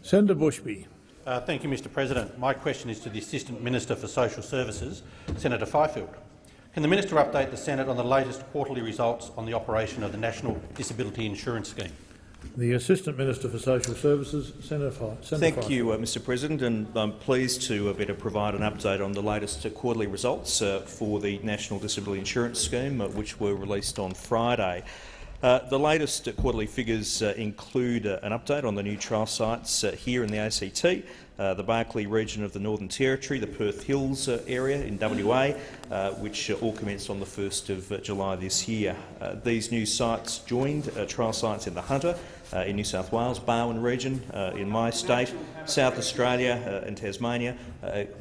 Senator Bushby. Thank you, Mr President. My question is to the Assistant Minister for Social Services, Senator Fifield. Can the Minister update the Senate on the latest quarterly results on the operation of the National Disability Insurance Scheme? The Assistant Minister for Social Services, Senator Fifield. Thank you, Mr President, and I'm pleased to better provide an update on the latest quarterly results for the National Disability Insurance Scheme, which were released on Friday. The latest quarterly figures include an update on the new trial sites here in the ACT, the Barkly region of the Northern Territory, the Perth Hills area in WA, which all commenced on the 1st of July this year. These new sites joined trial sites in the Hunter in New South Wales, Barwon region in my state, South Australia and Tasmania,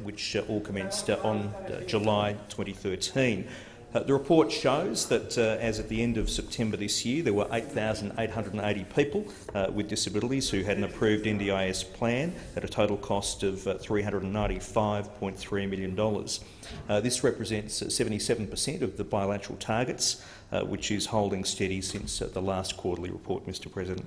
which all commenced on July 2013. The report shows that as at the end of September this year, there were 8,880 people with disabilities who had an approved NDIS plan at a total cost of $395.3 million. This represents 77% of the bilateral targets, which is holding steady since the last quarterly report, Mr President.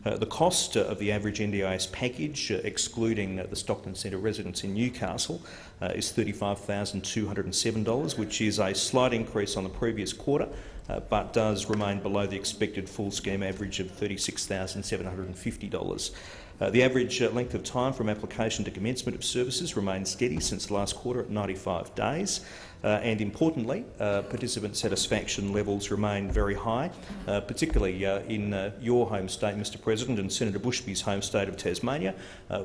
The cost of the average NDIS package, excluding the Stockton Centre residents in Newcastle, is $35,207, which is a slight increase on the previous quarter, but does remain below the expected full scheme average of $36,750. The average length of time from application to commencement of services remains steady since the last quarter at 95 days. And importantly, participant satisfaction levels remain very high, particularly in your home state, Mr President, and Senator Bushby's home state of Tasmania,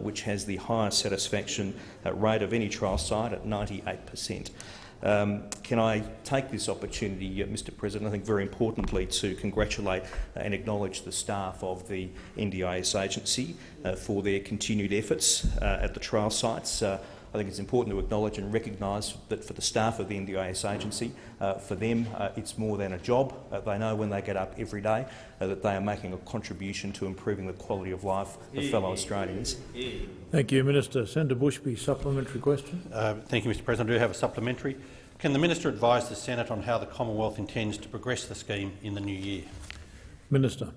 which has the highest satisfaction rate of any trial site at 98%. Can I take this opportunity, Mr President, I think very importantly, to congratulate and acknowledge the staff of the NDIS agency for their continued efforts at the trial sites. I think it's important to acknowledge and recognise that for the staff of the NDIS agency, for them it's more than a job. They know when they get up every day that they are making a contribution to improving the quality of life of fellow Australians. Thank you, Minister. Senator Bushby, supplementary question. Thank you, Mr President. I do have a supplementary. Can the Minister advise the Senate on how the Commonwealth intends to progress the scheme in the new year? Minister.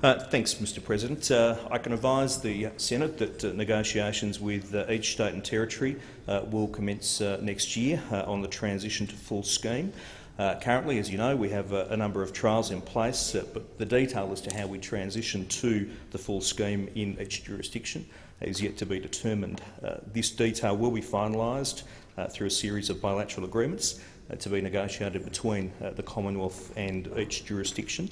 Thanks, Mr President. I can advise the Senate that negotiations with each state and territory will commence next year on the transition to full scheme. Currently, as you know, we have a number of trials in place, but the detail as to how we transition to the full scheme in each jurisdiction is yet to be determined. This detail will be finalised through a series of bilateral agreements to be negotiated between the Commonwealth and each jurisdiction.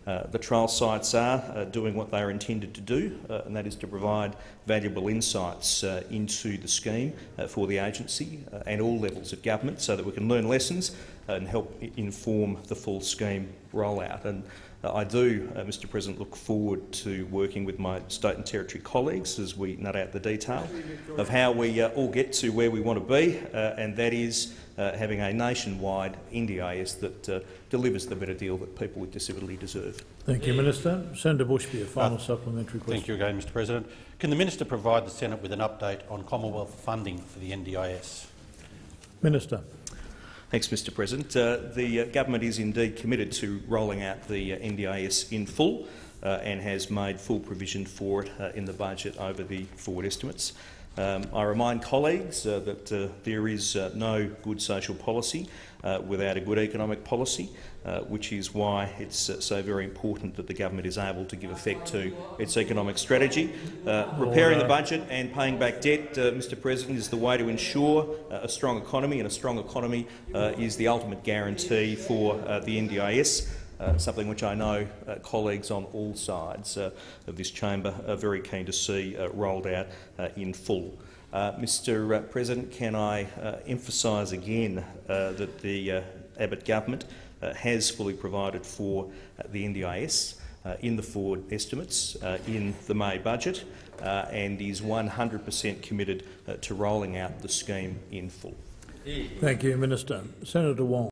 The trial sites are doing what they are intended to do, and that is to provide valuable insights into the scheme for the agency and all levels of government so that we can learn lessons and help inform the full scheme rollout. And I do, Mr President, look forward to working with my state and territory colleagues as we nut out the detail of how we all get to where we want to be, and that is having a nationwide NDIS that delivers the better deal that people with disability deserve. Thank you, Minister. Senator Bushby, a final supplementary question. Thank you again, Mr President. Can the Minister provide the Senate with an update on Commonwealth funding for the NDIS? Minister. Thanks, Mr President. The government is indeed committed to rolling out the NDIS in full and has made full provision for it in the budget over the forward estimates. I remind colleagues that there is no good social policy without a good economic policy, which is why it's so very important that the government is able to give effect to its economic strategy. Repairing the budget and paying back debt, Mr President, is the way to ensure a strong economy, and a strong economy is the ultimate guarantee for the NDIS. Something which I know colleagues on all sides of this chamber are very keen to see rolled out in full. Mr President, can I emphasise again that the Abbott government has fully provided for the NDIS in the forward estimates in the May budget and is 100% committed to rolling out the scheme in full. Thank you, Minister. Senator Wong.